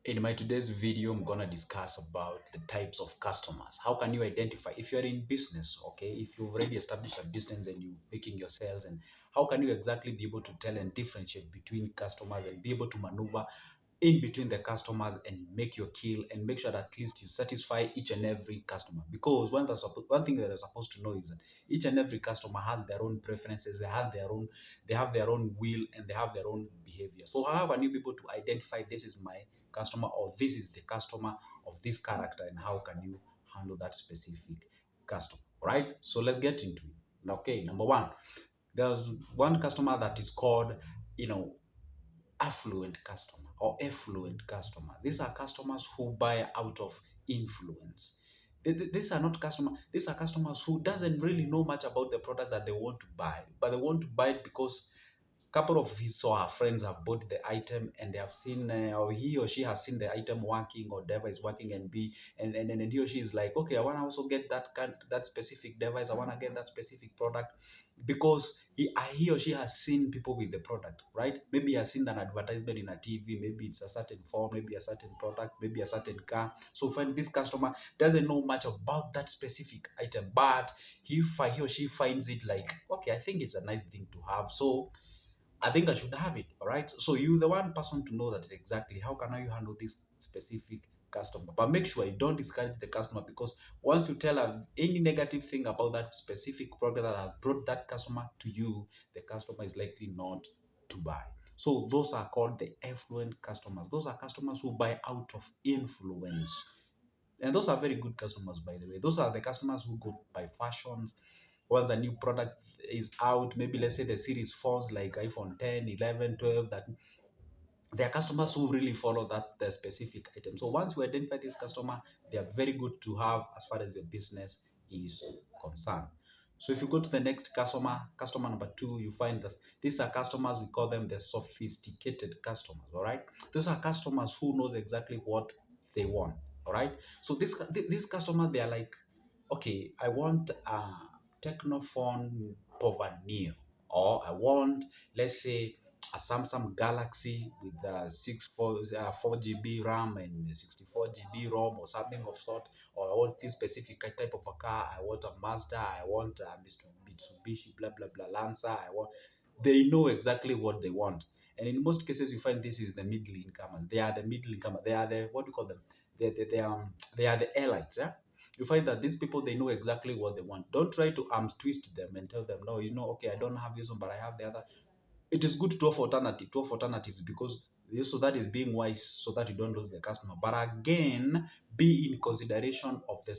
In my today's video, I'm gonna discuss about the types of customers. How can you identify if you're in business, okay? If you've already established a business and you're making your sales, and how can you exactly be able to tell and differentiate between customers and be able to maneuver in between the customers and make your kill and make sure that at least you satisfy each and every customer, because one thing that you're supposed to know is that each and every customer has their own preferences, they have their own will, and they have their own behavior. So how can you be able to identify this is my customer or this is the customer of this character, and how can you handle that specific customer? All right, so let's get into it. Okay, number one, there's one customer that is called, you know affluent customer or affluent customer. These are customers who buy out of influence. These are not customer. These are customers who doesn't really know much about the product that they want to buy, but they want to buy it because couple of his or her friends have bought the item, and they have seen, or he or she has seen the item working, or device working, and be and he or she is like, okay, I want to also get that specific device, I want to get that specific product, because he or she has seen people with the product, right? Maybe he has seen an advertisement in a TV, maybe it's a certain form, maybe a certain product, maybe a certain car. So when this customer doesn't know much about that specific item, but he or she finds it like, okay, I think it's a nice thing to have, so I think I should have it. All right. So you the one person to know that exactly how can you handle this specific customer. But make sure you don't discourage the customer, because once you tell them any negative thing about that specific product that has brought that customer to you, the customer is likely not to buy. So those are called the affluent customers. Those are customers who buy out of influence. And those are very good customers, by the way. Those are the customers who go buy fashions. Once a new product is out, maybe let's say the series falls like iPhone 10, 11, 12, that there are customers who really follow that the specific item. So once you identify this customer, they are very good to have as far as your business is concerned. So if you go to the next customer number two, you find that these are customers, we call them the sophisticated customers. All right, these are customers who knows exactly what they want. All right, so these customers, they are like, okay, I want a Technophone Power Neo, or I want, let's say, a Samsung Galaxy with 4 GB RAM and 64 GB ROM, or something of sort, or I want this specific type of a car. I want a Mazda. I want a Mitsubishi, blah blah blah, Lancer. I want. They know exactly what they want, and in most cases, you find this is the middle incomers. They are the middle incomers. They are the, what do you call them? They are the elites. Yeah, you find that these people, they know exactly what they want. Don't try to twist them and tell them, no, okay, I don't have this one, but I have the other. It is good to offer alternatives, because so that is being wise, so that you don't lose the customer. But again, be in consideration of the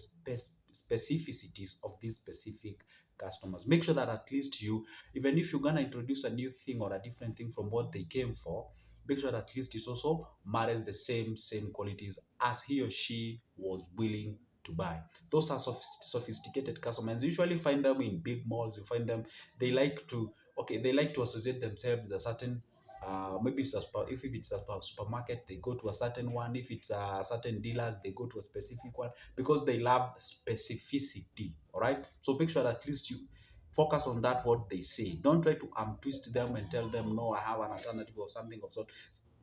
specificities of these specific customers. Make sure that at least you, even if you're gonna introduce a new thing or a different thing from what they came for, make sure that at least it also matters the same qualities as he or she was willing to buy. Those are sophisticated customers. You usually find them in big malls. You find them, they like to, okay, they like to associate themselves with a certain, maybe it's if it's a supermarket, they go to a certain one. If it's a certain dealers, they go to a specific one, because they love specificity. All right, so make sure that at least you focus on that, what they say. Don't try to twist them and tell them, no, I have an alternative or something of sort.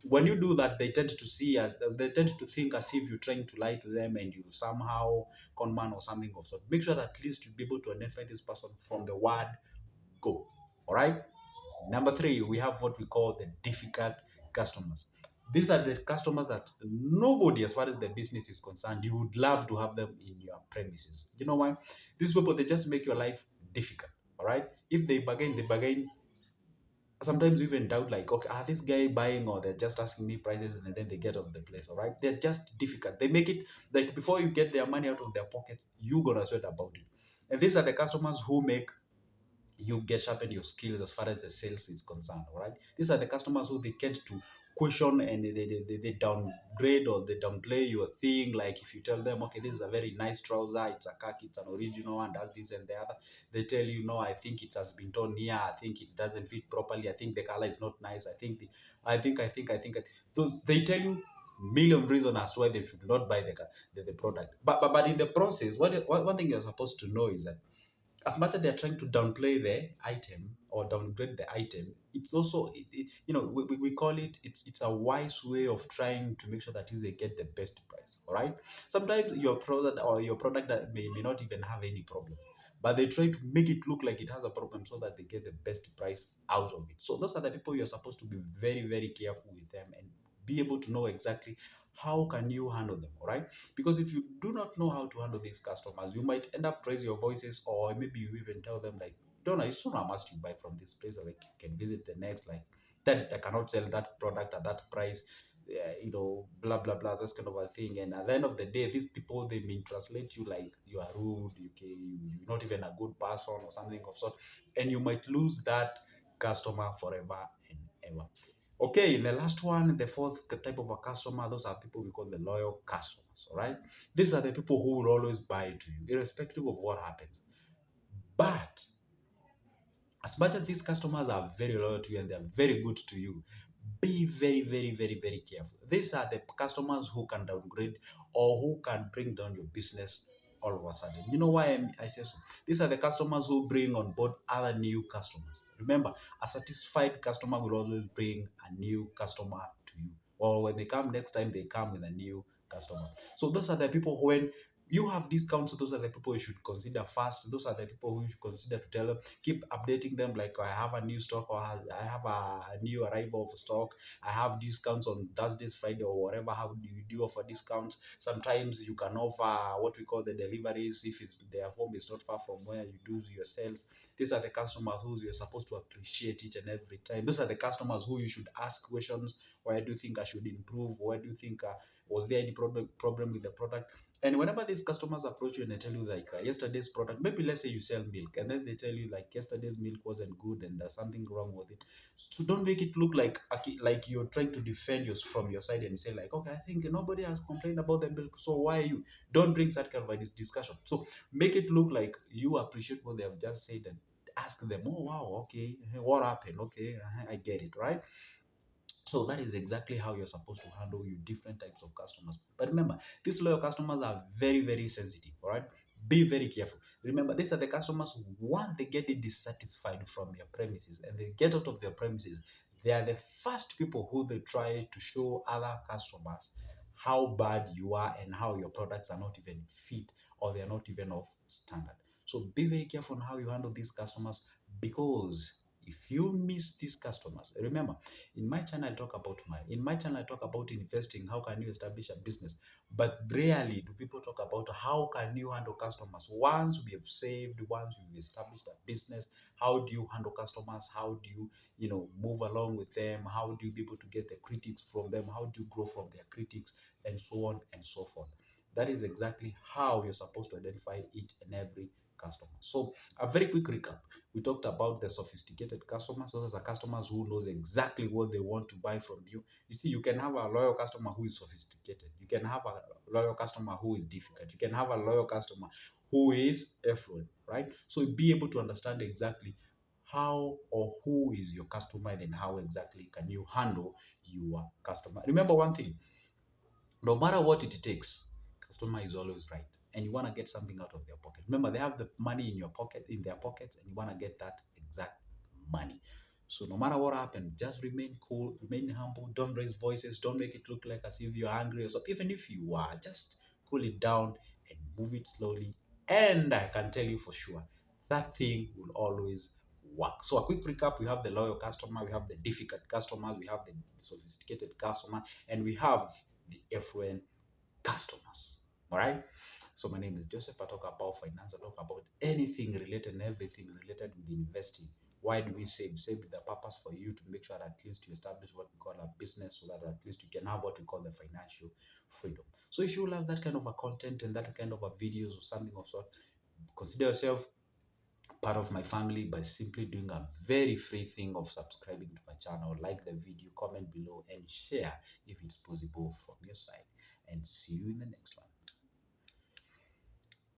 When you do that, they tend to think as if you're trying to lie to them, and you somehow con man or something of sort. Make sure that at least you be able to identify this person from the word go. All right. Number three, we have what we call the difficult customers. These are the customers that nobody, as far as the business is concerned, you would love to have them in your premises. You know why? These people, they just make your life difficult. All right. If they bargain. Sometimes you even doubt, like, okay, are this guy buying, or they're just asking me prices, and then they get off the place. All right. They're just difficult. They make it like before you get their money out of their pockets, you gonna sweat about it. And these are the customers who make you get sharpen your skills as far as the sales is concerned. All right, these are the customers who they tend to question, and they downgrade or they downplay your thing. Like if you tell them, okay, this is a very nice trouser, it's a khaki, it's an original one, does this and the other, they tell you, no, I think it has been torn here, I think it doesn't fit properly, I think the color is not nice, I think those, they tell you million reasons as why they should not buy the product. But in the process, one thing you're supposed to know is that as much as they're trying to downplay the item or downgrade the item, it's also we call it, it's a wise way of trying to make sure that they get the best price. All right. Sometimes your product that may not even have any problem, but they try to make it look like it has a problem so that they get the best price out of it. So those are the people you're supposed to be very, very careful with them and be able to know exactly how can you handle them. All right. Because if you do not know how to handle these customers, you might end up raising your voices, or maybe you even tell them like, "Don't know, it's so must you buy from this place, or like you can visit the next, like that I cannot sell that product at that price." Blah blah blah, this kind of a thing. And at the end of the day, these people, they may translate you like you are rude, you're not even a good person or something of sort, and you might lose that customer forever and ever. Okay, the last one, the fourth type of a customer, those are people we call the loyal customers. All right, these are the people who will always buy to you, irrespective of what happens. But as much as these customers are very loyal to you and they're very good to you, be very, very, very, very careful. These are the customers who can downgrade or who can bring down your business all of a sudden. You know why I say so? These are the customers who bring on board other new customers. Remember, a satisfied customer will always bring a new customer to you. Or when they come next time, they come with a new customer. So those are the people who, when you have discounts, those are the people you should consider first. Those are the people who you should consider to tell them, keep updating them, like, I have a new stock, or I have a new arrival of stock, I have discounts on Thursdays, Friday, or whatever. How do you do offer discounts? Sometimes you can offer what we call the deliveries if it's their home is not far from where you do your sales. These are the customers who you're supposed to appreciate each and every time. Those are the customers who you should ask questions. Why do you think I should improve? Why do you think was there any problem with the product? And whenever these customers approach you and they tell you like, yesterday's product, maybe let's say you sell milk, and then they tell you like, yesterday's milk wasn't good and there's something wrong with it. So don't make it look like like you're trying to defend yours from your side and say like, okay, I think nobody has complained about the milk, so why are you? Don't bring that kind of a discussion. So make it look like you appreciate what they have just said and ask them, oh wow, okay, what happened? Okay, I get it, right? So that is exactly how you're supposed to handle your different types of customers. But remember, these loyal customers are very, very sensitive. All right, be very careful. Remember, these are the customers who, once they get dissatisfied from your premises and they get out of their premises, they are the first people who they try to show other customers how bad you are and how your products are not even fit or they are not even of standard. So be very careful on how you handle these customers, because if you miss these customers, remember, in my channel I talk about investing, how can you establish a business, but rarely do people talk about how can you handle customers once we have saved, once we've established a business. How do you handle customers? How do you move along with them? How do you be able to get the critics from them? How do you grow from their critics, and so on and so forth? That is exactly how you're supposed to identify each and every customer. So a very quick recap: we talked about the sophisticated customers. Those are customers who knows exactly what they want to buy from you. You see, you can have a loyal customer who is sophisticated. You can have a loyal customer who is difficult. You can have a loyal customer who is affluent, right? So be able to understand exactly how or who is your customer and how exactly can you handle your customer. Remember one thing: no matter what it takes, customer is always right, and you want to get something out of their pocket. Remember, they have the money in your pocket, in their pockets, and you want to get that exact money. So no matter what happens, just remain cool, remain humble, don't raise voices, don't make it look like as if you're angry or something. Even if you are, just cool it down and move it slowly. And I can tell you for sure, that thing will always work. So a quick recap: we have the loyal customer, we have the difficult customers, we have the sophisticated customer, and we have the affluent customers. All right. So my name is Joseph. I talk about finance. I talk about anything related and everything related with investing. Why do we save? Save with the purpose for you to make sure that at least you establish what we call a business, so that at least you can have what we call the financial freedom. So if you love that kind of a content and that kind of a videos or something of sort, consider yourself part of my family by simply doing a very free thing of subscribing to my channel, like the video, comment below, and share if it's possible from your side. And see you in the next one.